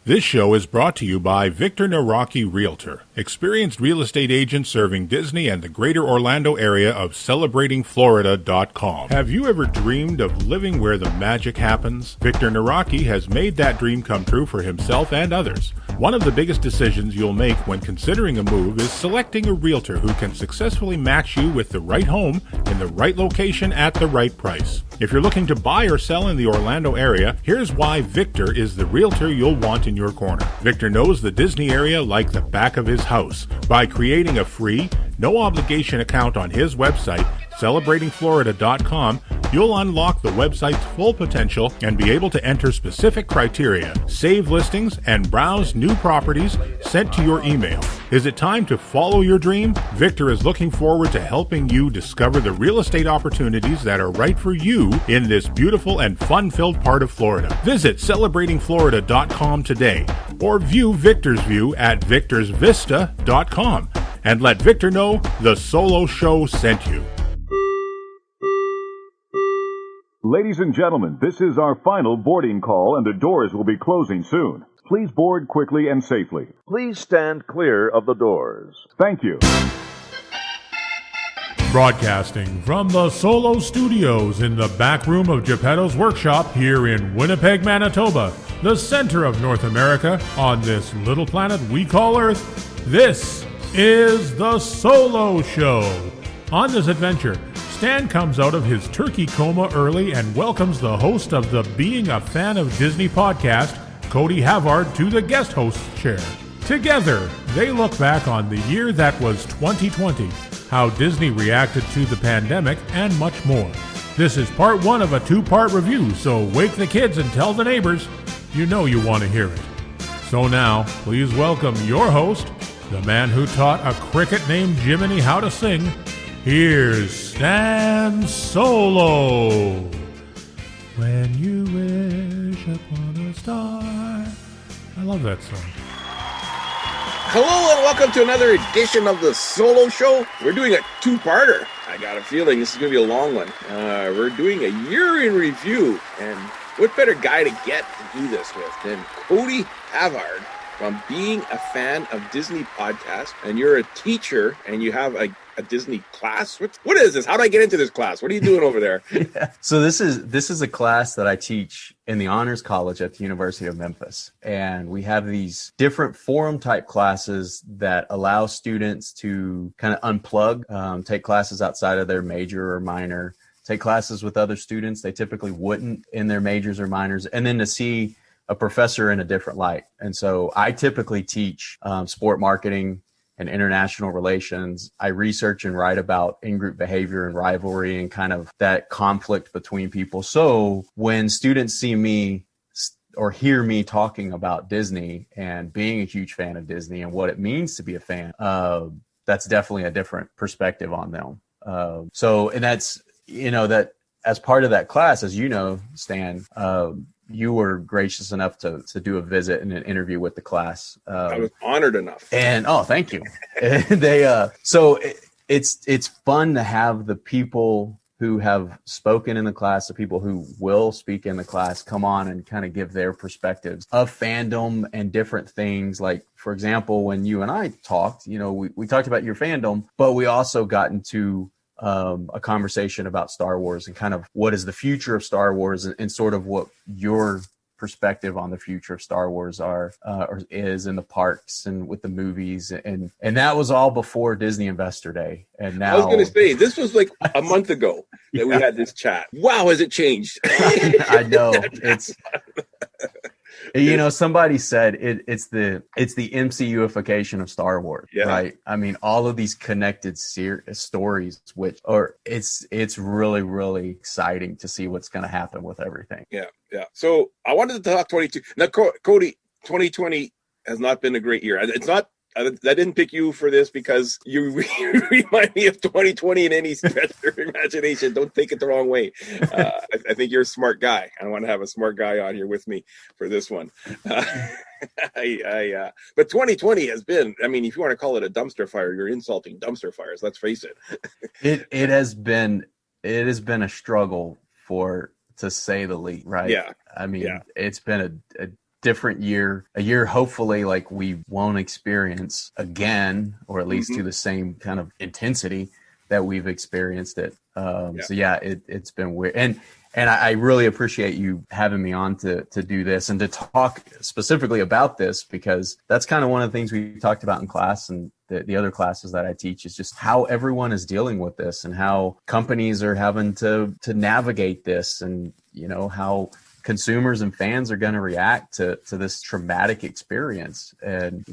This show is brought to you by Victor Naraki Realtor, experienced real estate agent serving Disney and the greater Orlando area of celebratingflorida.com. Have you ever dreamed of living where the magic happens? Victor Naraki has made that dream come true for himself and others. One of the biggest decisions you'll make when considering a move is selecting a realtor who can successfully match you with the right home in the right location at the right price. If you're looking to buy or sell in the Orlando area, here's why Victor is the realtor you'll want in your corner. Victor knows the Disney area like the back of his house. By creating a free, no-obligation account on his website, celebratingflorida.com, you'll unlock the website's full potential and be able to enter specific criteria, save listings, and browse new properties sent to your email. Is it time to follow your dream? Victor is looking forward to helping you discover the real estate opportunities that are right for you in this beautiful and fun-filled part of Florida. Visit celebratingflorida.com today or view Victor's view at victorsvista.com and let Victor know the Solo Show sent you. Ladies and gentlemen, this is our final boarding call and the doors will be closing soon. Please board quickly and safely. Please stand clear of the doors. Thank you. Broadcasting from the Solo Studios in the back room of Geppetto's Workshop here in Winnipeg, Manitoba, the center of North America on this little planet we call Earth, this is the Solo Show. On this adventure, Stan comes out of his turkey coma early and welcomes the host of the Being a Fan of Disney podcast, Cody Havard, to the guest host chair. Together, they look back on the year that was 2020, how Disney reacted to the pandemic, and much more. This is part one of a two-part review, so wake the kids and tell the neighbors. You know you want to hear it. So now, please welcome your host, the man who taught a cricket named Jiminy how to sing. Here's Stan Solo. When you wish upon a star. I love that song. Hello and welcome to another edition of the Solo Show. We're doing a two-parter. I got a feeling this is going to be a long one. We're doing a year in review, and what better guy to get to do this with than Cody Havard from Being a Fan of Disney podcast. And you're a teacher, and you have a Disney class. What is this? How do I get into this class? What are you doing over there? Yeah. So this is a class that I teach in the Honors College at the University of Memphis. And we have these different forum type classes that allow students to kind of unplug, take classes outside of their major or minor, take classes with other students they typically wouldn't in their majors or minors, and then to see a professor in a different light. And so I typically teach sport marketing and international relations. I research and write about in-group behavior and rivalry and kind of that conflict between people. So when students see me or hear me talking about Disney and being a huge fan of Disney and what it means to be a fan, that's definitely a different perspective on them. And that's, that as part of that class, as you know, Stan, you were gracious enough to do a visit and an interview with the class. I was honored enough. And thank you. It's fun to have the people who have spoken in the class, the people who will speak in the class, come on and kind of give their perspectives of fandom and different things. Like, for example, when you and I talked, we talked about your fandom, but we also got into a conversation about Star Wars and kind of what is the future of Star Wars and sort of what your perspective on the future of Star Wars is in the parks and with the movies. And that was all before Disney Investor Day. And now I was going to say, this was like a month ago that we had this chat. Wow, has it changed? I know. Somebody said it's the MCUification of Star Wars, right? I mean, all of these connected stories, it's really, really exciting to see what's going to happen with everything. Yeah. So I wanted to talk 22. Now, Cody, 2020 has not been a great year. It's not. I didn't pick you for this because you remind me of 2020 in any stretch of your imagination. Don't take it the wrong way. I think you're a smart guy. I want to have a smart guy on here with me for this one. But 2020 has been, if you want to call it a dumpster fire, you're insulting dumpster fires. Let's face it. It has been a struggle to say the least, right? Yeah. It's been a different year, a year hopefully like we won't experience again, or at least to the same kind of intensity that we've experienced it. So yeah, it's been weird. And I really appreciate you having me on to do this and to talk specifically about this, because that's kind of one of the things we talked about in class and the other classes that I teach, is just how everyone is dealing with this and how companies are having to navigate this, and, you know, how consumers and fans are going to react to this traumatic experience, and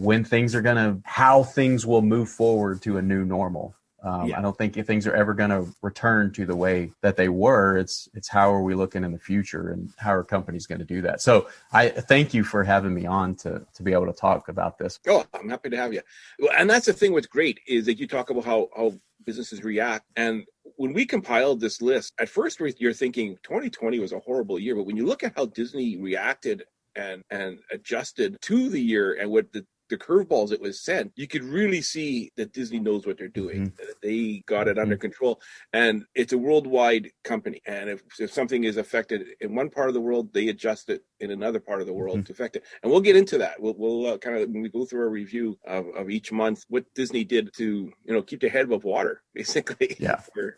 how things will move forward to a new normal. I don't think if things are ever going to return to the way that they were. It's how are we looking in the future, and how are companies going to do that? So I thank you for having me on to be able to talk about this. Oh, I'm happy to have you. Well, and that's the thing what's great is that you talk about how businesses react. And when we compiled this list, at first you're thinking 2020 was a horrible year. But when you look at how Disney reacted and adjusted to the year and what the curveballs it was sent, you could really see that Disney knows what they're doing. They got it under control, and it's a worldwide company. And if something is affected in one part of the world, they adjust it in another part of the world to affect it. And we'll get into that. We'll kind of, when we go through our review of each month, what Disney did to, keep their head above water, basically.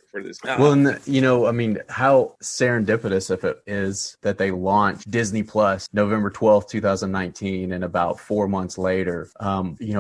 For this. Well, and I mean, how serendipitous if it is that they launched Disney Plus November 12th, 2019, and about 4 months later,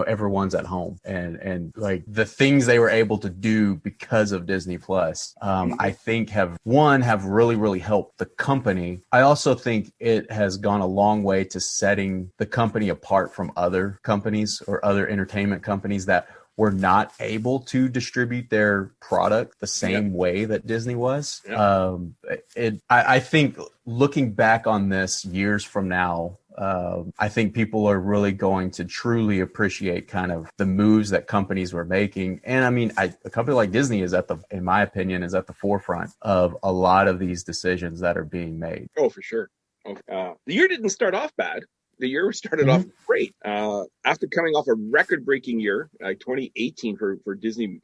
everyone's at home, and like the things they were able to do because of Disney Plus, I think have really, really helped the company. I also think it has gone a long way to setting the company apart from other companies or other entertainment companies that were not able to distribute their product the same way that Disney was. I think looking back on this years from now, I think people are really going to truly appreciate kind of the moves that companies were making. And I mean, a company like Disney in my opinion, is at the forefront of a lot of these decisions that are being made. Oh, for sure. The year didn't start off bad. The year started off great. After coming off a record-breaking year, 2018 for Disney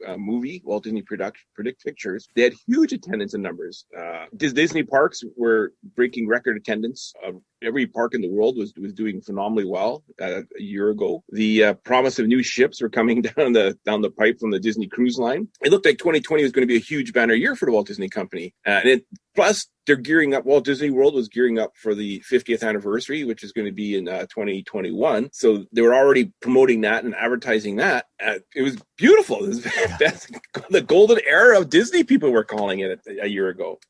Walt Disney Pictures, they had huge attendance and numbers. Disney parks were breaking record attendance. Every park in the world was doing phenomenally well a year ago. The promise of new ships were coming down the pipe from the Disney Cruise Line. It looked like 2020 was going to be a huge banner year for the Walt Disney Company. Plus, they're gearing up. Walt Disney World was gearing up for the 50th anniversary, which is going to be in 2021. So they were already promoting that and advertising that. It was beautiful. It was the golden era of Disney, people were calling it a year ago.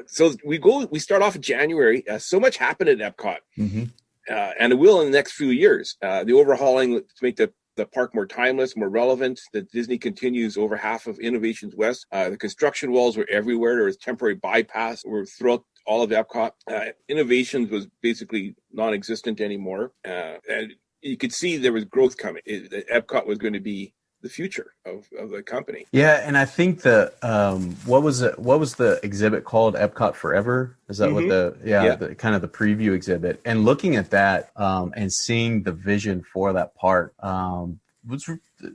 So we start off in January. So much happened at Epcot, and it will in the next few years. The overhauling to make the park more timeless, more relevant. The Disney continues over half of Innovations West. The construction walls were everywhere. There was temporary bypass were throughout all of Epcot. Innovations was basically non-existent anymore. And you could see there was growth coming. Epcot was going to be the future of the company. Yeah, and I think what was the exhibit called? Epcot Forever? Is that what the kind of the preview exhibit? And looking at that and seeing the vision for that park was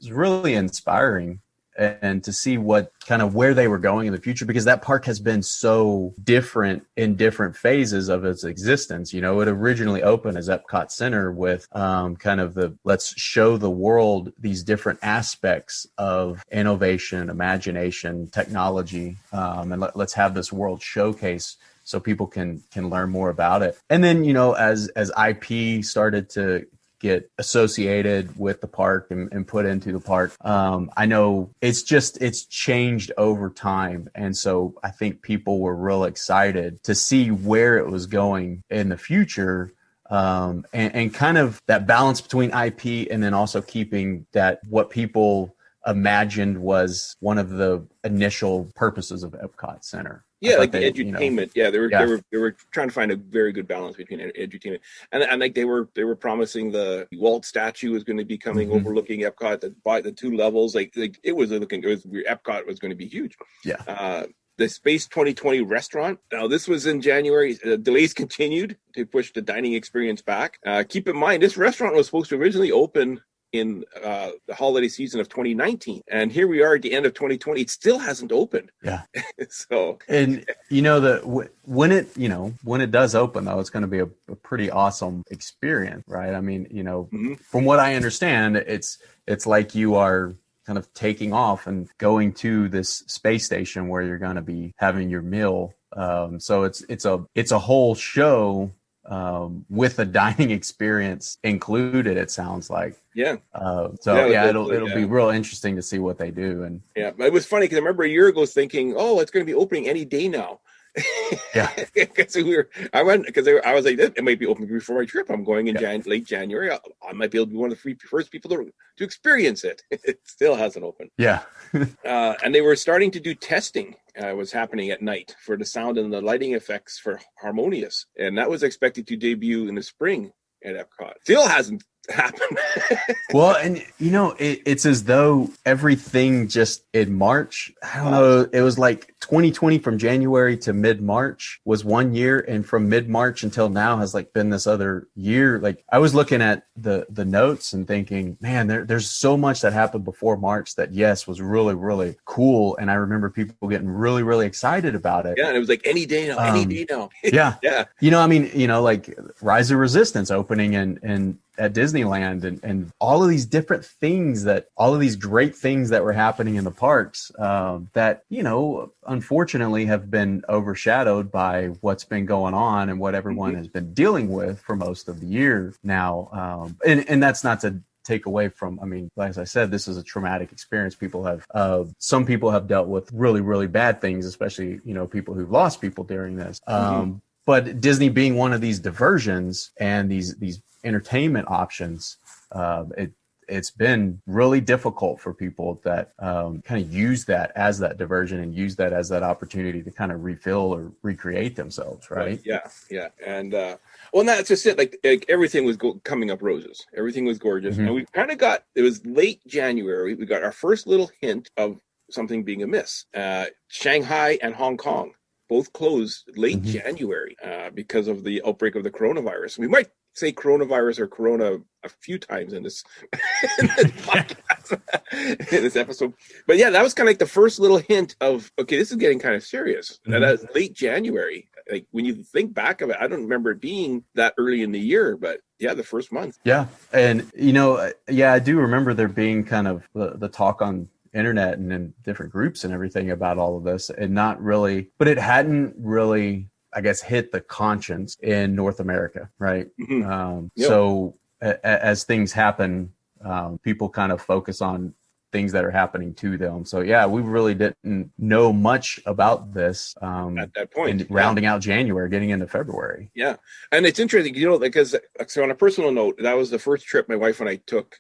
really inspiring. And to see what kind of where they were going in the future, because that park has been so different in different phases of its existence. It originally opened as Epcot Center with kind of let's show the world these different aspects of innovation, imagination, technology, and let's have this world showcase so people can learn more about it. And then, as IP started to get associated with the park and put into the park. I know it's changed over time. And so I think people were real excited to see where it was going in the future. And kind of that balance between IP and then also keeping that what people imagined was one of the initial purposes of Epcot Center. Yeah, like the edutainment. They were trying to find a very good balance between edutainment and like they were promising the Walt statue was going to be coming overlooking Epcot by the two levels. Like Epcot was going to be huge. Yeah. The Space 2020 restaurant. Now this was in January. Delays continued to push the dining experience back. Keep in mind, this restaurant was supposed to originally open in the holiday season of 2019, and here we are at the end of 2020. It still hasn't opened. Yeah. So, and when it does open, though, it's going to be a pretty awesome experience, right? I mean, from what I understand, it's like you are kind of taking off and going to this space station where you're going to be having your meal. So it's a whole show with a dining experience included, it sounds like. Yeah. It'll be real interesting to see what they do. And yeah, but it was funny because I remember a year ago thinking, oh, it's going to be opening any day now. Yeah. Because I was like, it might be open before my trip. I'm going in late January. I might be able to be one of the first people to experience it. It still hasn't opened. Yeah. And they were starting to do testing. Was happening at night for the sound and the lighting effects for Harmonious, and that was expected to debut in the spring at Epcot. Still hasn't happened. Well, and it's as though everything just in March, I don't know, it was like 2020 from January to mid-March was 1 year, and from mid-March until now has like been this other year. Like I was looking at the notes and thinking, man, there's so much that happened before March that was really, really cool. And I remember people getting really, really excited about it. Yeah, and it was like any day now, any day now. Yeah. Yeah. Like Rise of Resistance opening and at Disneyland and all of these different things all of these great things that were happening in the parks that, unfortunately have been overshadowed by what's been going on and what everyone has been dealing with for most of the year now. And that's not to take away from, I mean, like I said, this is a traumatic experience. Some people have dealt with really, really bad things, especially, people who've lost people during this. But Disney being one of these diversions and these entertainment options, it's been really difficult for people that kind of use that as that diversion and use that as that opportunity to kind of refill or recreate themselves, right? Yeah. And and that's just it. Like everything was coming up roses. Everything was gorgeous, and we kind of it was late January. We got our first little hint of something being amiss. Shanghai and Hong Kong both closed late January because of the outbreak of the coronavirus. We might say coronavirus or corona a few times in this, podcast, in this episode. But yeah, that was kind of like the first little hint of, okay, this is getting kind of serious. And that's late January. Like when you think back of it, I don't remember it being that early in the year, but yeah, the first month. Yeah. And, I do remember there being kind of the talk on internet and in different groups and everything about all of this, and but it hadn't really, I guess, hit the conscience in North America, right? So as things happen, people kind of focus on things that are happening to them. So yeah, we really didn't know much about this at that point. Rounding out January, getting into February. Yeah, and it's interesting, because so on a personal note, that was the first trip my wife and I took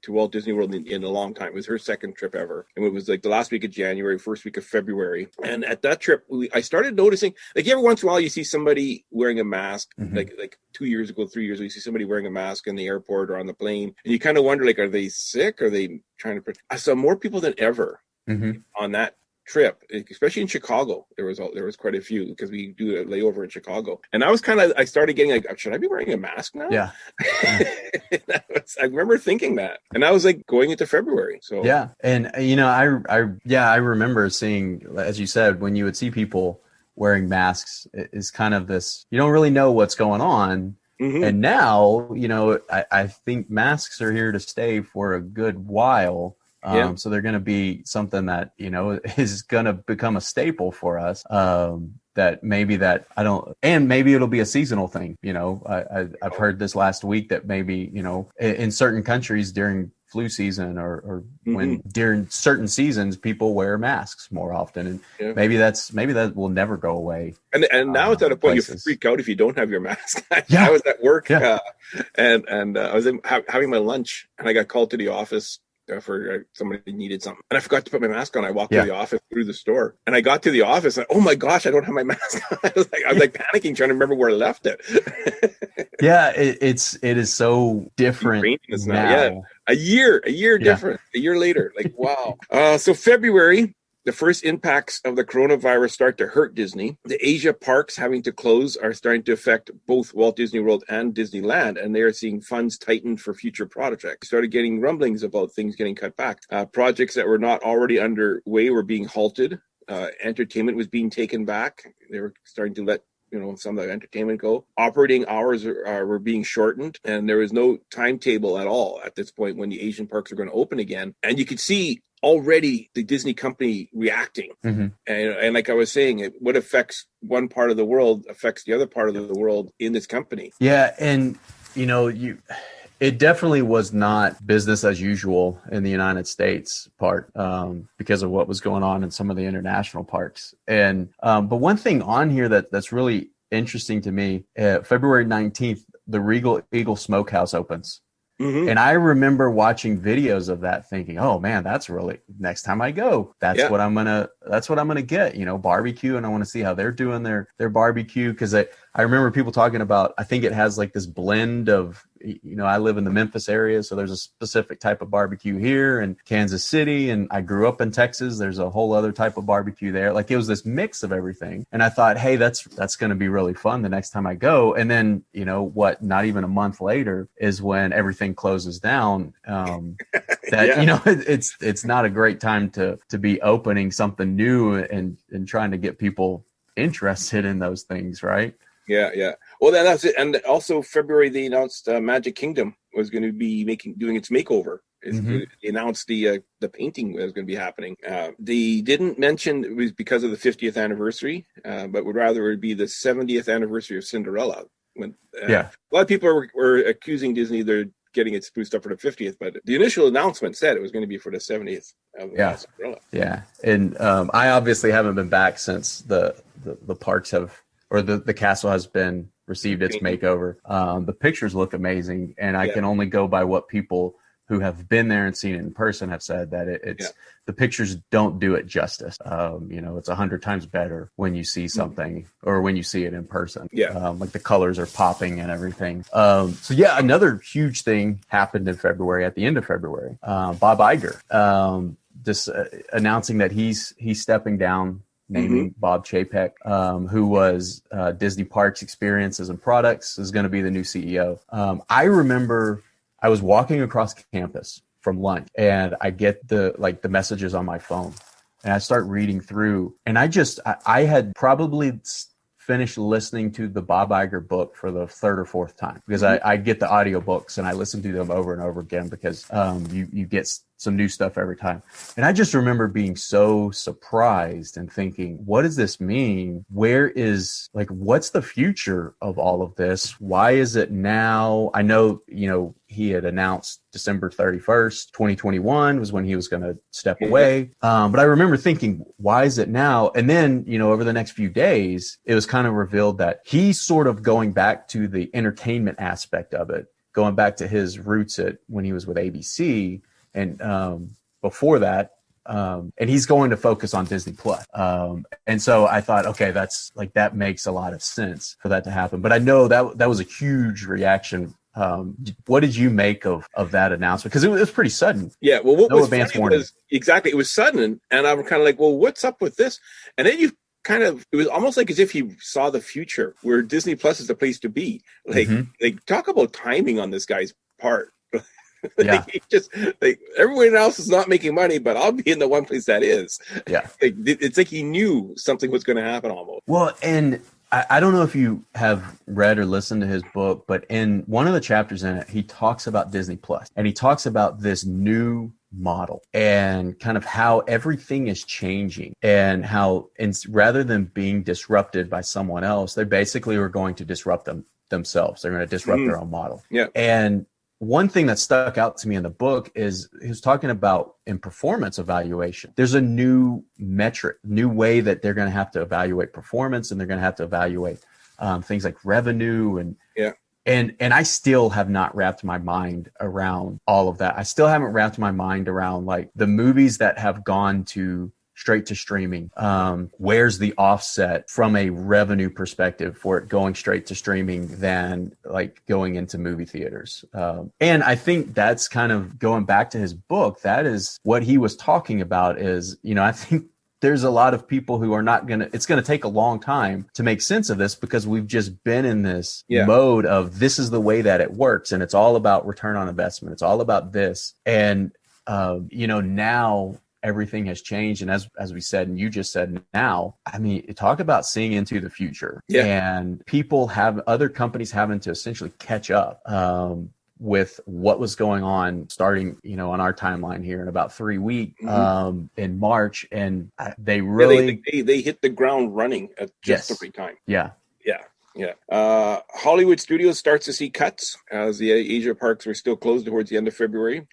to Walt Disney World in a long time. It was her second trip ever, and it was like the last week of January, first week of February. And at that trip, I started noticing, like every once in a while, you see somebody wearing a mask. Like 2 years ago, 3 years ago, you see somebody wearing a mask in the airport or on the plane, and you kind of wonder, like, are they sick? Are they trying to? I saw more people than ever on that trip, especially in Chicago. There was quite a few because we do a layover in Chicago, and I started getting like, should I be wearing a mask now? Yeah. I remember thinking that, and I was like going into February. So yeah, and I remember seeing, as you said, when you would see people wearing masks, is kind of this, you don't really know what's going on. And now, I think masks are here to stay for a good while. So they're going to be something that, is going to become a staple for us. Maybe it'll be a seasonal thing. I've heard this last week that maybe, in certain countries during flu season or when during certain seasons, people wear masks more often. And maybe that will never go away. And now it's at a point you freak out if you don't have your mask. I was at work and I was having my lunch, and I got called to the office for somebody needed something, and I forgot to put my mask on. I walked to the office through the store, and I got to the office, and oh my gosh, I don't have my mask on. I was like panicking, trying to remember where I left it. Yeah, it is so different now. Yeah, a year different. A year later, like wow. So February, the first impacts of the coronavirus start to hurt Disney. The Asia parks having to close are starting to affect both Walt Disney World and Disneyland, and they are seeing funds tightened for future projects. Started getting rumblings about things getting cut back. Projects that were not already underway were being halted. Entertainment was being taken back. They were starting to let some of the entertainment go. Operating hours were being shortened, and there was no timetable at all at this point when the Asian parks are going to open again. And you could see already the Disney company reacting. Mm-hmm. And like I was saying, what affects one part of the world affects the other part of the world in this company. Yeah, and it definitely was not business as usual in the United States part because of what was going on in some of the international parks. And but one thing on here that's really interesting to me, February 19th, the Regal Eagle Smokehouse opens. Mm-hmm. And I remember watching videos of that thinking, oh man, that's really, next time I go, that's what I'm gonna get, barbecue. And I want to see how they're doing their barbecue. Cause I remember people talking about, I think it has like this blend of, I live in the Memphis area, so there's a specific type of barbecue here, and Kansas City, and I grew up in Texas. There's a whole other type of barbecue there. Like it was this mix of everything. And I thought, hey, that's going to be really fun the next time I go. And then, not even a month later is when everything closes down. It's not a great time to be opening something new and trying to get people interested in those things, right? Yeah. Well, then that's it. And also February, they announced Magic Kingdom was going to be doing its makeover. Mm-hmm. They announced the painting was going to be happening. They didn't mention it was because of the 50th anniversary, but would rather it be the 70th anniversary of Cinderella. A lot of people were accusing Disney they're getting it spruced up for the 50th, but the initial announcement said it was going to be for the 70th of Cinderella. Yeah, and I obviously haven't been back since the parks have, or the castle has been received its makeover. The pictures look amazing, and I can only go by what people who have been there and seen it in person have said, that it's the pictures don't do it justice. It's 100 times better when you see something or when you see it in person. Like the colors are popping and everything. Another huge thing happened in February, at the end of February. Bob Iger announcing that he's stepping down, naming Bob Chapek, who was Disney Parks Experiences and Products, is going to be the new CEO. I remember I was walking across campus from lunch, and I get the messages on my phone, and I start reading through, and I had probably finished listening to the Bob Iger book for the third or fourth time, because I get the audiobooks and I listen to them over and over again, because you get some new stuff every time. And I just remember being so surprised and thinking, what does this mean? What's the future of all of this? Why is it now? I know, he had announced December 31st, 2021 was when he was going to step away. But I remember thinking, why is it now? And then, over the next few days, it was kind of revealed that he's sort of going back to the entertainment aspect of it, going back to his roots when he was with ABC. And before that, and he's going to focus on Disney Plus. And so I thought, okay, that makes a lot of sense for that to happen. But I know that was a huge reaction. What did you make of that announcement? Because it was pretty sudden. Yeah, well, what was funny was, exactly, it was sudden, and I'm kind of like, well, what's up with this? And then it was almost like as if he saw the future, where Disney Plus is the place to be. Like talk about timing on this guy's part. Everyone else is not making money, but I'll be in the one place that is. It's like he knew something was going to happen almost. Well, and I don't know if you have read or listened to his book, but in one of the chapters in it, he talks about Disney Plus, and he talks about this new model and kind of how everything is changing, and how rather than being disrupted by someone else, they basically were going to disrupt themselves. They're going to disrupt their own model. And one thing that stuck out to me in the book is he was talking about in performance evaluation. There's a new metric, new way that they're going to have to evaluate performance, and they're going to have to evaluate things like revenue and I still have not wrapped my mind around all of that. I still haven't wrapped my mind around like the movies that have gone straight to streaming. Where's the offset from a revenue perspective for it going straight to streaming than like going into movie theaters? And I think that's kind of going back to his book. That is what he was talking about is, I think there's a lot of people who are not going to, it's going to take a long time to make sense of this, because we've just been in this mode of this is the way that it works. And it's all about return on investment. It's all about this. And, now everything has changed. And as we said, and you just said now, I mean, talk about seeing into the future, and other companies having to essentially catch up, with what was going on starting, on our timeline here in about 3 weeks, in March. And they really, they hit the ground running at just the right time. Yeah. Hollywood Studios starts to see cuts as the Asia parks were still closed towards the end of February.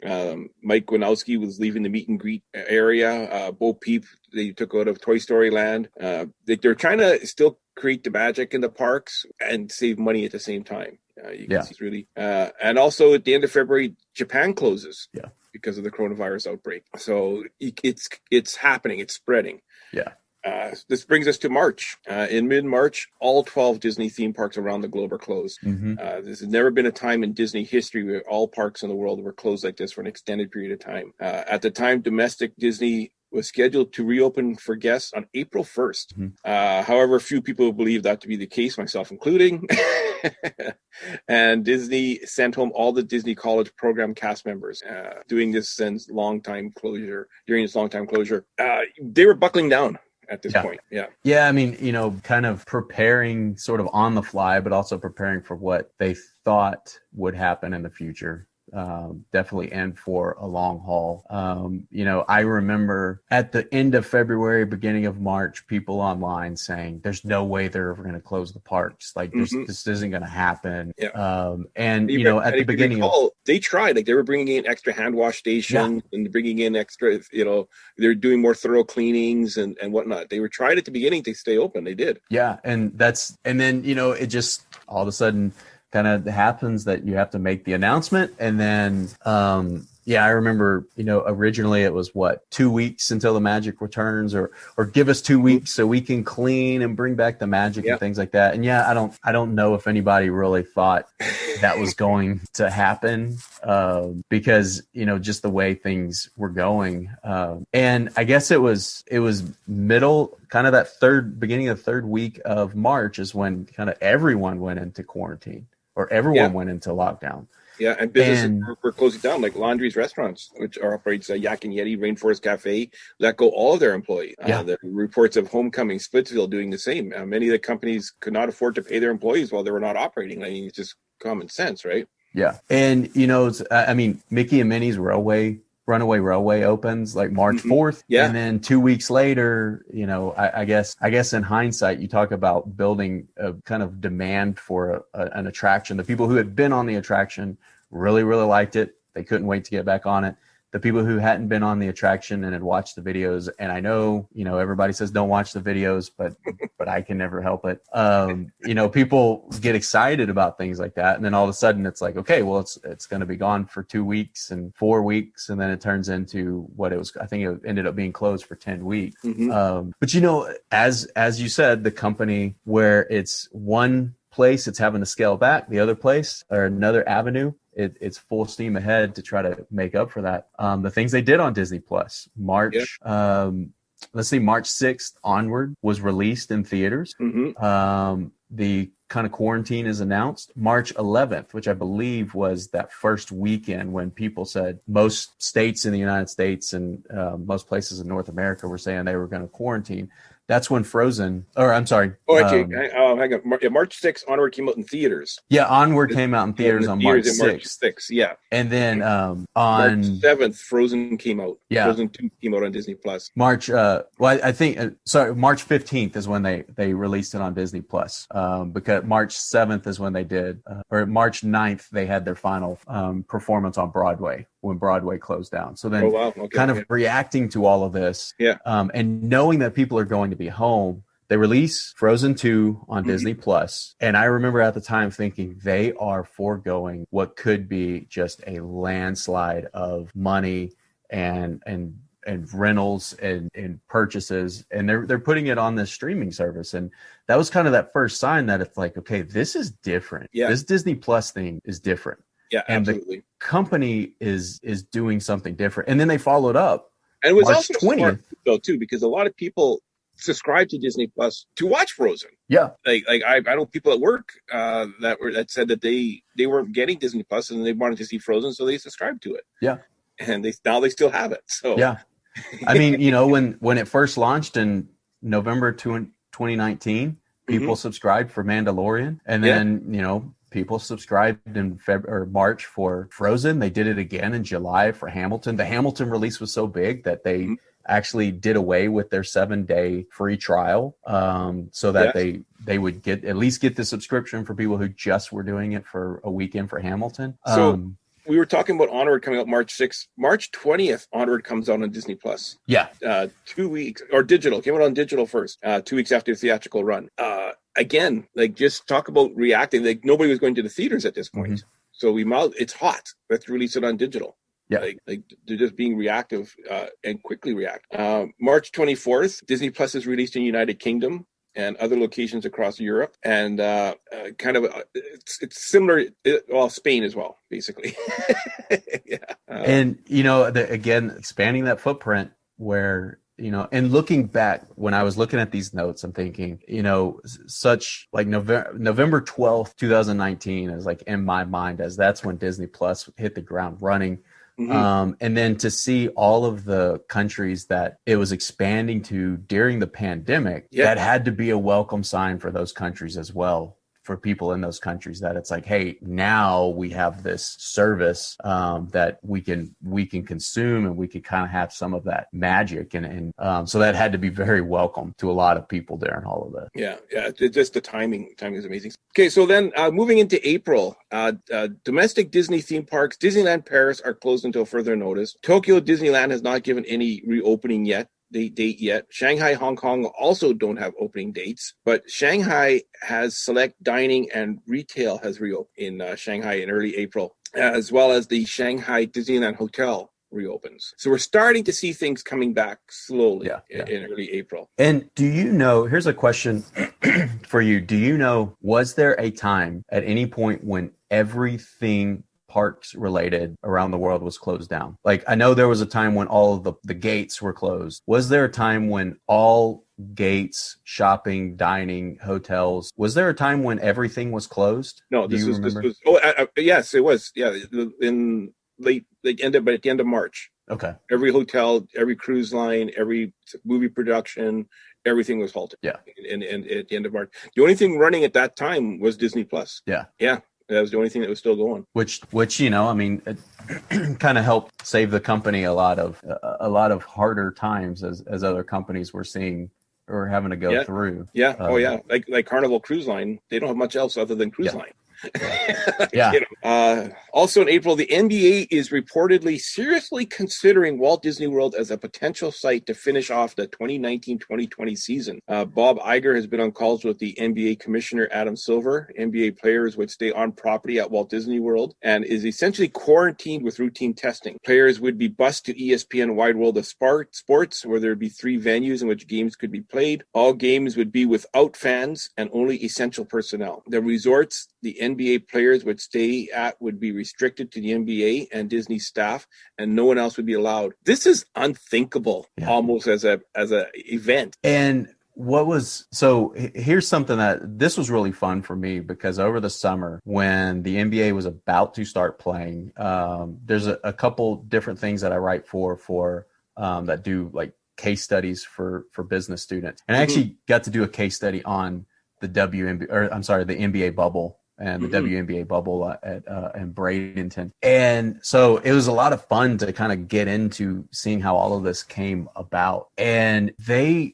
Mike Winowski was leaving the meet and greet area. Bo Peep, they took out of Toy Story Land. They're trying to still create the magic in the parks and save money at the same time. You can see it's really, and also at the end of February, Japan closes because of the coronavirus outbreak. So it's happening, it's spreading. This brings us to March. In mid-March, all 12 Disney theme parks around the globe are closed. This has never been a time in Disney history where all parks in the world were closed like this for an extended period of time. At the time, domestic Disney was scheduled to reopen for guests on April 1st. However, few people believe that to be the case, myself including. And Disney sent home all the Disney College program cast members. Doing this since during this long time closure. They were buckling down at this point. I mean, kind of preparing sort of on the fly, but also preparing for what they thought would happen in the future. Definitely and for a long haul. I remember at the end of February, beginning of March, people online saying there's no way they're ever going to close the parks. Like this isn't going to happen. At the beginning they tried, like they were bringing in extra hand wash stations and bringing in extra, they're doing more thorough cleanings and whatnot. They were trying at the beginning to stay open. They did. Yeah. And then, it just all of a sudden kind of happens that you have to make the announcement. And then, I remember, originally it was 2 weeks until the magic returns, or give us 2 weeks so we can clean and bring back the magic and things like that. And I don't know if anybody really thought that was going to happen, because, just the way things were going. And I guess it was middle, kind of that beginning of the third week of March is when kind of everyone went into quarantine, or everyone went into lockdown. Yeah, and businesses were closing down, like Laundry's Restaurants, which operates Yak and Yeti, Rainforest Cafe, let go all of their employees. The reports of Homecoming, Splitsville doing the same. Many of the companies could not afford to pay their employees while they were not operating. I mean, it's just common sense, right? Yeah. And, Mickey and Minnie's Runaway Railway opens like March 4th. And then 2 weeks later, I guess in hindsight, you talk about building a kind of demand for an attraction. The people who had been on the attraction really, really liked it. They couldn't wait to get back on it. The people who hadn't been on the attraction and had watched the videos, and I know, everybody says don't watch the videos, but I can never help it. People get excited about things like that. And then all of a sudden it's like, okay, well, it's going to be gone for 2 weeks and 4 weeks. And then it turns into I think it ended up being closed for 10 weeks. But as you said, the company where it's one place, it's having to scale back, the other place or another avenue, it's full steam ahead to try to make up for that. The things they did on Disney Plus, March 6th onward was released in theaters. The kind of quarantine is announced. March 11th, which I believe was that first weekend when people said most states in the United States and most places in North America were saying they were going to quarantine. That's when Frozen, or I'm sorry. Hang on. March 6th, Onward came out in theaters. Yeah, Onward came out in theaters on March 6th. Yeah. And then on March 7th, Frozen came out. Yeah. Frozen 2 came out on Disney Plus. March 15th is when they released it on Disney Plus. Because March 7th is when they did, or March 9th, they had their final performance on Broadway when Broadway closed down. So then reacting to all of this and knowing that people are going to be home, they release Frozen 2 on Disney Plus. And I remember at the time thinking they are foregoing what could be just a landslide of money and rentals and purchases, and they're putting it on this streaming service. And that was kind of that first sign that it's like, okay, this is different. This Disney Plus thing is different. Yeah, and absolutely. The company is doing something different. And then they followed up And it was March also 20th. smart though too, because a lot of people subscribe to Disney Plus to watch Frozen. Yeah. Like I know people at work that said that they weren't getting Disney Plus and they wanted to see Frozen, so they subscribed to it. Yeah. And they still have it. So yeah. I mean, when it first launched in November 2019, people subscribed for Mandalorian, and then people subscribed in March for Frozen. They did it again in July for Hamilton. The Hamilton release was so big that they actually did away with their 7-day free trial, so that they would at least get the subscription for people who just were doing it for a weekend for Hamilton. So we were talking about Onward coming out March 6th. March 20th, Onward comes out on Disney Plus. Yeah. 2 weeks, or digital. Came out on digital first, 2 weeks after the theatrical run. Again, like, just talk about reacting. Like, nobody was going to the theaters at this point. So it's hot. Let's release it on digital. Yeah. Like they're just being reactive and quickly react. March 24th, Disney Plus is released in United Kingdom and other locations across Europe, and it's similar. Spain as well, basically. Yeah, and again, expanding that footprint where and looking back when I was looking at these notes, I'm thinking, such like November 12th, 2019 is like in my mind as that's when Disney Plus hit the ground running. And then to see all of the countries that it was expanding to during the pandemic, that had to be a welcome sign for those countries as well, for people in those countries, that it's like, hey, now we have this service that we can consume, and we can kind of have some of that magic, and so that had to be very welcome to a lot of people during all of that. Yeah, just the timing is amazing. Okay, so then moving into April, domestic Disney theme parks, Disneyland Paris, are closed until further notice. Tokyo Disneyland has not given any reopening date yet. Shanghai, Hong Kong also don't have opening dates, but Shanghai has select dining and retail has reopened in Shanghai in early April, as well as the Shanghai Disneyland Hotel reopens. So we're starting to see things coming back slowly in early April. And here's a question for you. Was there a time at any point when everything parks related around the world was closed down? Like, I know there was a time when all of the gates were closed. Was there a time when all gates, shopping, dining, hotels, was there a time when everything was closed? No, this was yes, it was. Yeah, at the end of March. Okay. Every hotel, every cruise line, every movie production, everything was halted. Yeah. And at the end of March. The only thing running at that time was Disney Plus. Yeah. Yeah. That was the only thing that was still going. Which it kind of helped save the company a lot of harder times as other companies were seeing or having to go through. Yeah. Like Carnival Cruise Line, they don't have much else other than cruise line. Also in April, the NBA is reportedly seriously considering Walt Disney World as a potential site to finish off the 2019-2020 season. Bob Iger has been on calls with the NBA commissioner Adam Silver. NBA players would stay on property at Walt Disney World and is essentially quarantined with routine testing. Players would be bused to ESPN Wide World of Sports, where there would be 3 venues in which games could be played. All games would be without fans and only essential personnel. The resorts the NBA players would stay at would be restricted to the NBA and Disney staff, and no one else would be allowed. This is unthinkable, almost as a event. And here's something that this was really fun for me, because over the summer when the NBA was about to start playing, there's a couple different things that I write for that do like case studies for business students, and I actually got to do a case study on the NBA bubble and the WNBA bubble in Bradenton. And so it was a lot of fun to kind of get into seeing how all of this came about. And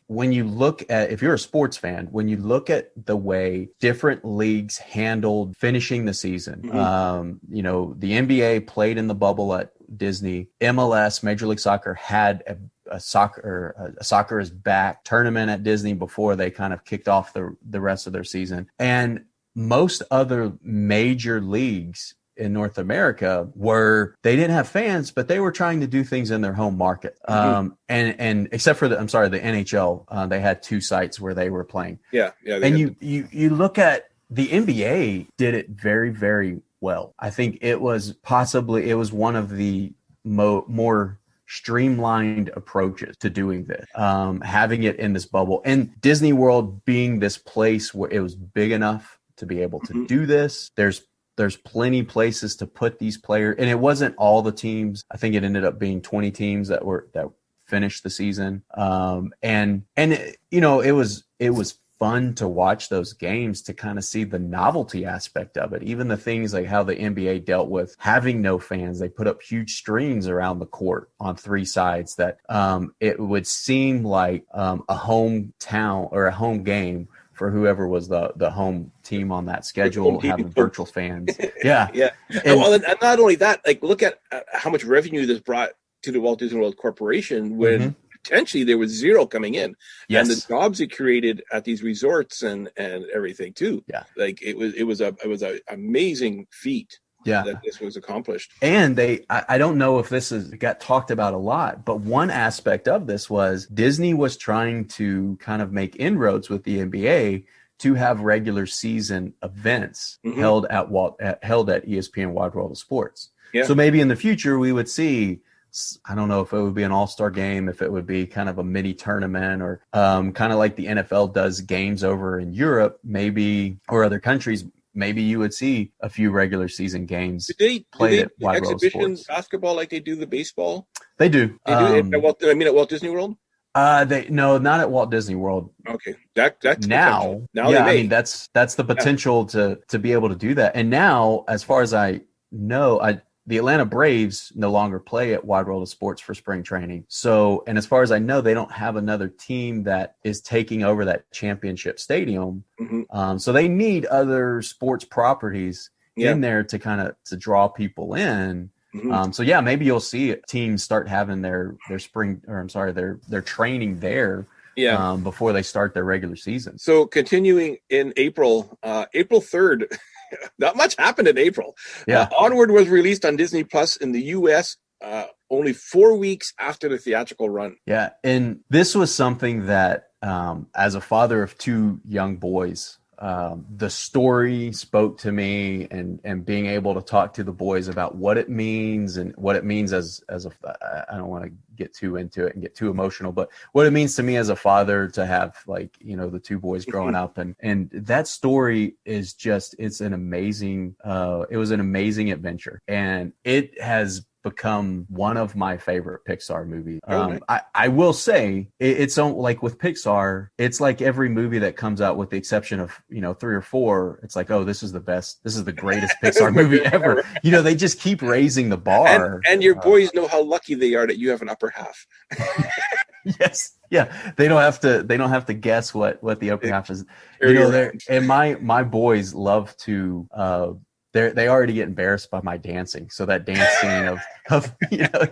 when you look at, if you're a sports fan, when you look at the way different leagues handled finishing the season, the NBA played in the bubble at Disney. MLS, Major League Soccer, had a soccer is back tournament at Disney before they kind of kicked off the rest of their season. And most other major leagues in North America they didn't have fans, but they were trying to do things in their home market. And except for the NHL, they had 2 sites where they were playing. And you look at the NBA did it very, very well. I think it was one of the more streamlined approaches to doing this, having it in this bubble, and Disney World being this place where it was big enough to be able to do this. There's plenty places to put these players, and it wasn't all the teams. I think it ended up being 20 teams that finished the season. And it was fun to watch those games, to kind of see the novelty aspect of it. Even the things like how the NBA dealt with having no fans. They put up huge screens around the court on three sides that it would seem like a hometown or a home game for whoever was the home team on that schedule, having virtual fans. Yeah. And not only that, like, look at how much revenue this brought to the Walt Disney World Corporation when potentially there was zero coming in. Yes. And the jobs it created at these resorts and everything too. Yeah. Like it was a amazing feat. Yeah, that this was accomplished. And I don't know if this got talked about a lot, but one aspect of this was Disney was trying to kind of make inroads with the NBA to have regular season events held at ESPN Wide World of Sports. Yeah. So maybe in the future we would see, I don't know if it would be an all-star game, if it would be kind of a mini tournament, or kind of like the NFL does games over in Europe, maybe, or other countries. Maybe you would see a few regular season games played at Wide World of Sports. Basketball like they do the baseball? They do. They do at Walt Disney World? No, not at Walt Disney World. Okay, that's now. Yeah, I mean that's the potential to be able to do that. And now, as far as I know, the Atlanta Braves no longer play at Wide World of Sports for spring training. So, and as far as I know, they don't have another team that is taking over that championship stadium. So they need other sports properties in there to kind of to draw people in. So yeah, maybe you'll see teams start having their training there. Before they start their regular season. So continuing in April 3rd, not much happened in April. Onward was released on Disney Plus in the U.S. Only 4 weeks after the theatrical run. Yeah, and this was something that, as a father of two young boys, the story spoke to me, and being able to talk to the boys about what it means and what it means as I don't want to get too into it and get too emotional, but what it means to me as a father to have, like, the two boys growing up, and that story is just, it was an amazing adventure, and it has become one of my favorite Pixar movies. I will say it's like with Pixar, it's like every movie that comes out with the exception of 3 or 4, it's like, oh, this is the best, this is the greatest Pixar movie ever. They just keep raising the bar, and your boys know how lucky they are that you have an upper half. Yes. Yeah, they don't have to guess what the upper half is. And my boys love to they already get embarrassed by my dancing. So that dance scene of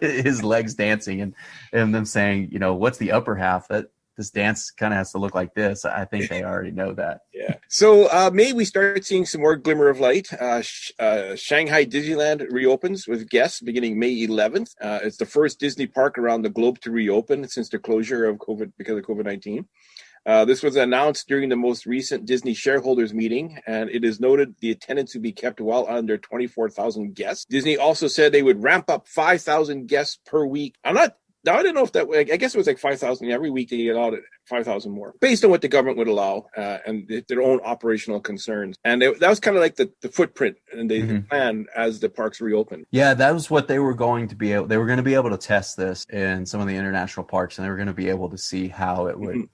his legs dancing and them saying, what's the upper half? That this dance kind of has to look like this. I think they already know that. Yeah. So May we start seeing some more glimmer of light. Shanghai Disneyland reopens with guests beginning May 11th. It's the first Disney park around the globe to reopen since the closure of COVID because of COVID-19. This was announced during the most recent Disney shareholders meeting, and it is noted the attendance would be kept well under 24,000 guests. Disney also said they would ramp up 5,000 guests per week. I don't know if that, I guess it was like 5,000 every week. They allowed 5,000 more based on what the government would allow and their own operational concerns. And that was kind of like the footprint and the plan as the parks reopened. Yeah, that was what they were going to be able. They were going to be able to test this in some of the international parks, and they were going to be able to see how it would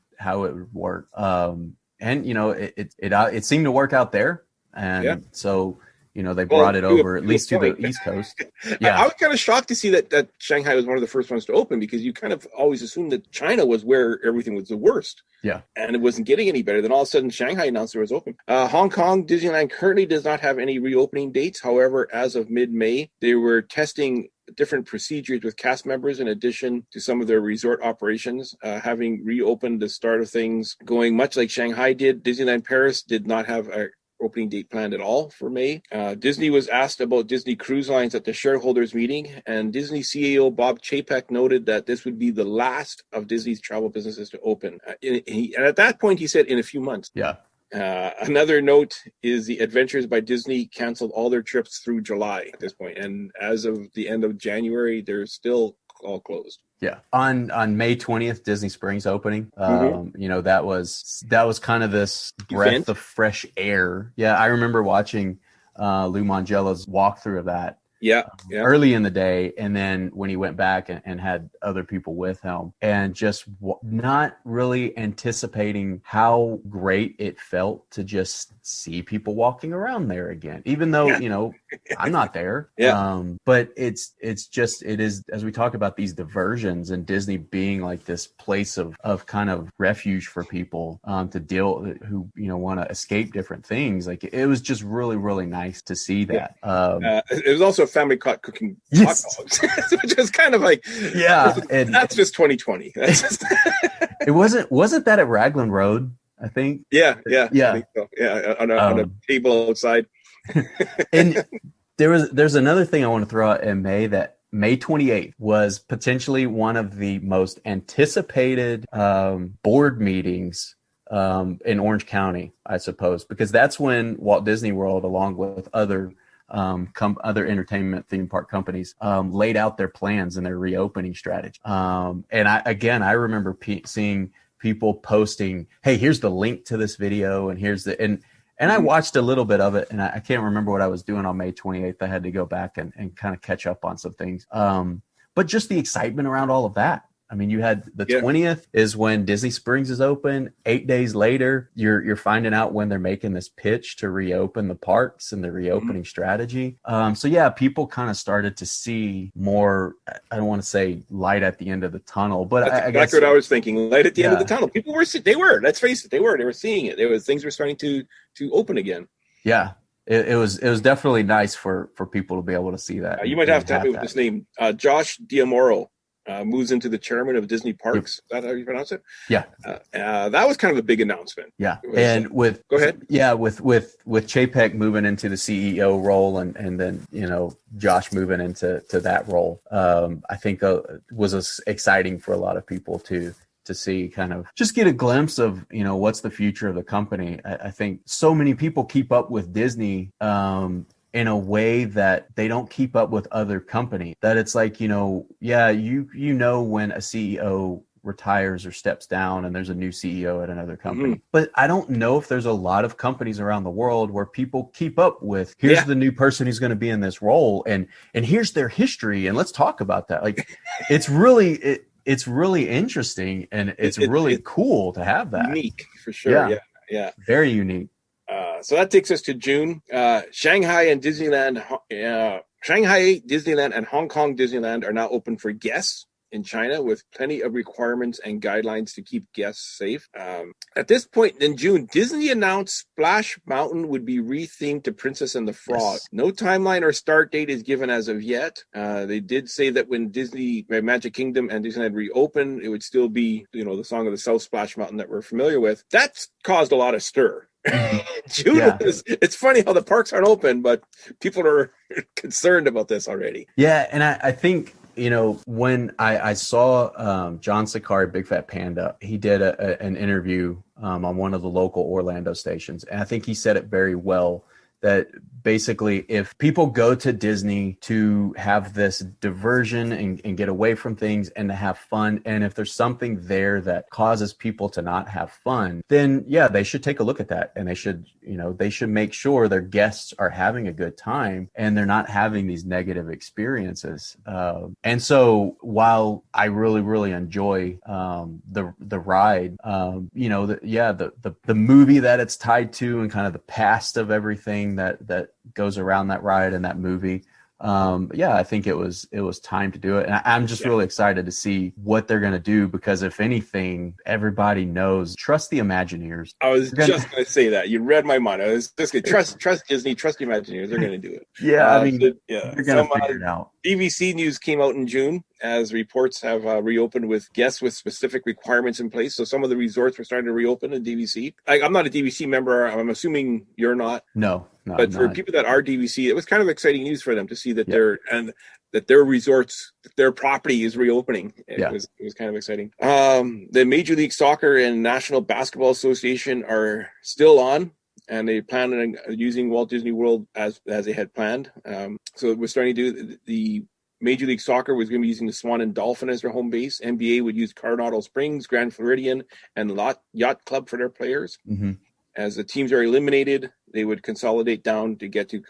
work. And it seemed to work out there, and so. They brought it over at least to the East Coast. Yeah, I was kind of shocked to see that Shanghai was one of the first ones to open, because you kind of always assumed that China was where everything was the worst. Yeah, and it wasn't getting any better. Then all of a sudden, Shanghai announced it was open. Hong Kong Disneyland currently does not have any reopening dates. However, as of mid-May, they were testing different procedures with cast members in addition to some of their resort operations, having reopened the start of things going much like Shanghai did. Disneyland Paris did not have a opening date planned at all for May. Disney was asked about Disney Cruise Lines at the shareholders meeting, and Disney CEO Bob Chapek noted that this would be the last of Disney's travel businesses to open. And at that point, he said in a few months. Yeah. Another note is the Adventures by Disney canceled all their trips through July at this point. And as of the end of January, they're still all closed. Yeah. On May 20th, Disney Springs opening. You know, that was kind of this breath of fresh air. Yeah, I remember watching Lou Mangello's walkthrough of that. Yeah. Early in the day, and then when he went back and had other people with him, and just not really anticipating how great it felt to just see people walking around there again, even though you know I'm not there. But it is, as we talk about these diversions and Disney being like this place of kind of refuge for people to deal who want to escape different things. Like it was just really, really nice to see that. It was also a family caught cooking hot dogs, which is kind of like, that's just 2020. That's just it wasn't that at Raglan Road, I think. I think so. On a table outside. And there's another thing I want to throw out in May, that May 28th was potentially one of the most anticipated board meetings in Orange County, I suppose, because that's when Walt Disney World, along with other entertainment theme park companies, laid out their plans and their reopening strategy. And I remember seeing people posting, "Hey, here's the link to this video, and here's the and I watched a little bit of it, and I can't remember what I was doing on May 28th. I had to go back and kind of catch up on some things. But just the excitement around all of that. I mean, you had the 20th is when Disney Springs is open. 8 days later, you're finding out when they're making this pitch to reopen the parks and the reopening strategy. So yeah, people kind of started to see more. I don't want to say light at the end of the tunnel, but that's exactly what I was thinking. Light at the end of the tunnel. People were. They were. Let's face it. They were seeing it. Things were starting to open again. Yeah. It was definitely nice for people to be able to see that. You might have to help me with this name. Josh Diamoro moves into the chairman of Disney Parks. Is that how you pronounce it? Yeah. That was kind of a big announcement. Yeah. And go ahead. Yeah, with Chapek moving into the CEO role and then, Josh moving into that role, I think was exciting for a lot of people to see, kind of just get a glimpse of, what's the future of the company. I think so many people keep up with Disney in a way that they don't keep up with other companies. That it's like, when a CEO retires or steps down and there's a new CEO at another company. But I don't know if there's a lot of companies around the world where people keep up with, here's the new person who's going to be in this role, and here's their history, and let's talk about that. Like it's really interesting, and it's really cool to have that. Unique for sure. Yeah. Very unique. So that takes us to June. Shanghai Disneyland and Hong Kong Disneyland are now open for guests in China, with plenty of requirements and guidelines to keep guests safe. At this point in June, Disney announced Splash Mountain would be rethemed to Princess and the Frog. Yes. No timeline or start date is given as of yet. They did say that when Disney Magic Kingdom and Disneyland reopen, it would still be, the Song of the South Splash Mountain that we're familiar with. That's caused a lot of stir. June it's funny how the parks aren't open, but people are concerned about this already. Yeah, and I think when I saw John Sakari, Big Fat Panda, he did an interview on one of the local Orlando stations, and I think he said it very well, that basically if people go to Disney to have this diversion and get away from things and to have fun, and if there's something there that causes people to not have fun, then they should take a look at that, and they should make sure their guests are having a good time and they're not having these negative experiences. And so while I really, really enjoy the ride, the movie that it's tied to and kind of the past of everything that goes around that ride and that movie, I think it was time to do it, and I'm just really excited to see what they're going to do, because if anything, everybody knows, trust the Imagineers. I was just going to say that. You read my mind. I was just going to trust Disney, trust the Imagineers. They're going to do it. They're going to figure it out. DVC news came out in June, as reports have reopened with guests with specific requirements in place. So some of the resorts were starting to reopen in DVC. I'm not a DVC member. I'm assuming you're not. No. But for people that are DVC, it was kind of exciting news for them to see that their resorts, their property is reopening. It was kind of exciting. The Major League Soccer and National Basketball Association are still on, and they plan on using Walt Disney World as they had planned. So we're starting to do the Major League Soccer was going to be using the Swan and Dolphin as their home base. NBA would use Coronado Springs, Grand Floridian, and Yacht Club for their players. Mm-hmm. As the teams are eliminated, they would consolidate down to get to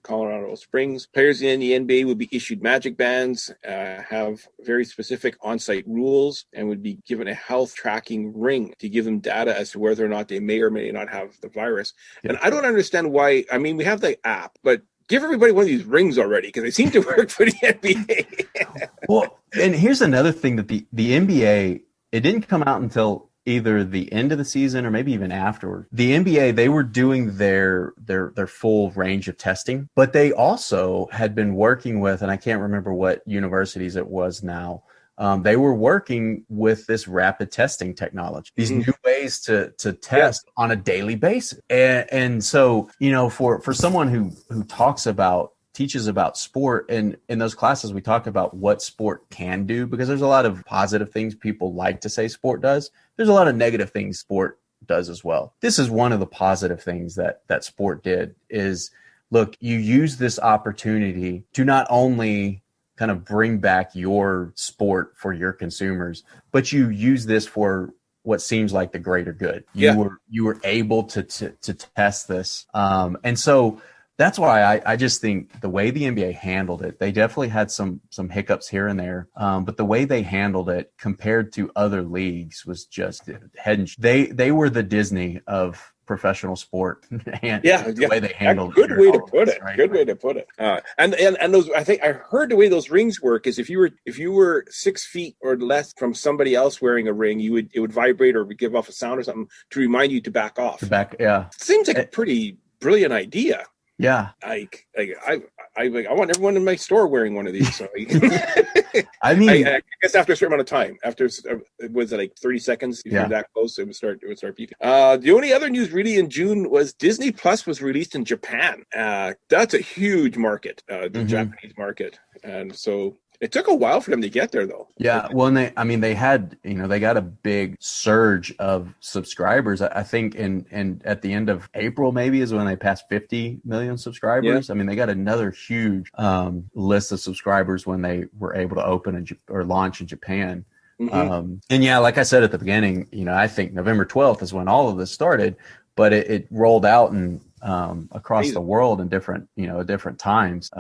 Colorado Springs. Players in the NBA would be issued magic bands, have very specific on-site rules, and would be given a health tracking ring to give them data as to whether or not they may or may not have the virus. Yeah. And I don't understand why. I mean, we have the app, but give everybody one of these rings already, because they seem to work for the NBA. Well, and here's another thing that the NBA, it didn't come out until either the end of the season or maybe even afterward. The NBA, they were doing their full range of testing, but they also had been working with, and I can't remember what universities it was now, they were working with this rapid testing technology, these new ways to test on a daily basis. And so, you know, for someone who teaches about sport, and in those classes we talk about what sport can do, because there's a lot of positive things people like to say sport does. There's a lot of negative things sport does as well. This is one of the positive things that sport did is, look, you use this opportunity to not only kind of bring back your sport for your consumers, but you use this for what seems like the greater good. You were able to test this. And so that's why I just think the way the NBA handled it, they definitely had some hiccups here and there, but the way they handled it compared to other leagues was just they were the Disney of professional sport. And the way they handled it. Good way to put it. Right? Good way to put it. And those, I think I heard the way those rings work is if you were 6 feet or less from somebody else wearing a ring, it would vibrate or give off a sound or something to remind you to back off. Seems like a pretty brilliant idea. Yeah, I want everyone in my store wearing one of these. So I mean, I guess after a certain amount of time, after was it like 30 seconds? If you're that close, it would start beeping. The only other news really in June was Disney Plus was released in Japan. That's a huge market, the Japanese market, and so. It took a while for them to get there, though. Yeah, well, and they got a big surge of subscribers. I think in at the end of April, maybe, is when they passed 50 million subscribers. Yeah. I mean, they got another huge list of subscribers when they were able to open or launch in Japan. And yeah, like I said at the beginning, I think November 12th is when all of this started, but it rolled out and across the world in different times.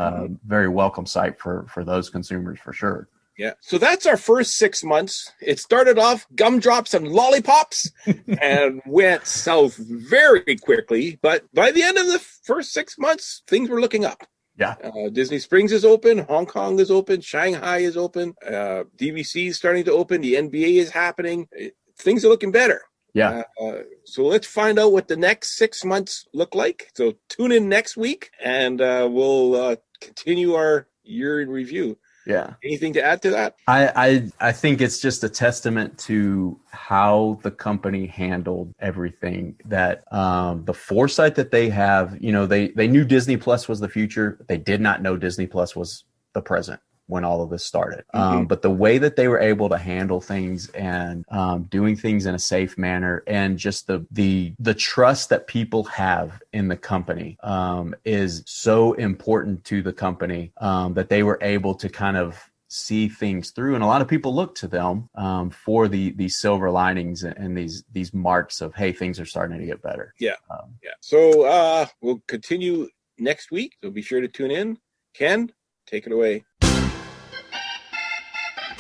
Very welcome sight for those consumers for sure. Yeah. So that's our first 6 months. It started off gumdrops and lollipops and went south very quickly. But by the end of the first 6 months, things were looking up. Yeah. Disney Springs is open. Hong Kong is open. Shanghai is open. DVC is starting to open. The NBA is happening. Things are looking better. Yeah. So let's find out what the next 6 months look like. So tune in next week and we'll continue our year in review. Yeah. Anything to add to that? I think it's just a testament to how the company handled everything, that the foresight that they have, they knew Disney Plus was the future. They did not know Disney Plus was the present when all of this started. But the way that they were able to handle things and doing things in a safe manner, and just the trust that people have in the company is so important to the company, that they were able to kind of see things through. And a lot of people look to them for these silver linings and these marks of, hey, things are starting to get better. Yeah. So we'll continue next week. So be sure to tune in. Ken, take it away.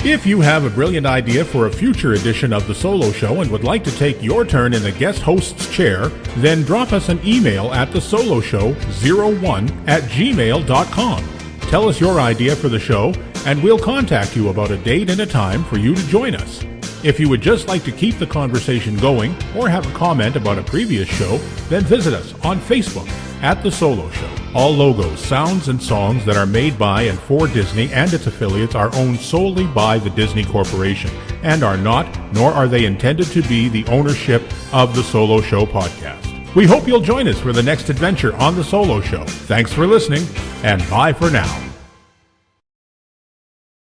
If you have a brilliant idea for a future edition of The Solo Show and would like to take your turn in the guest host's chair, then drop us an email at thesoloshow01@gmail.com. Tell us your idea for the show, and we'll contact you about a date and a time for you to join us. If you would just like to keep the conversation going or have a comment about a previous show, then visit us on Facebook at The Solo Show. All logos, sounds, and songs that are made by and for Disney and its affiliates are owned solely by the Disney Corporation and are not, nor are they intended to be, the ownership of The Solo Show podcast. We hope you'll join us for the next adventure on The Solo Show. Thanks for listening, and bye for now.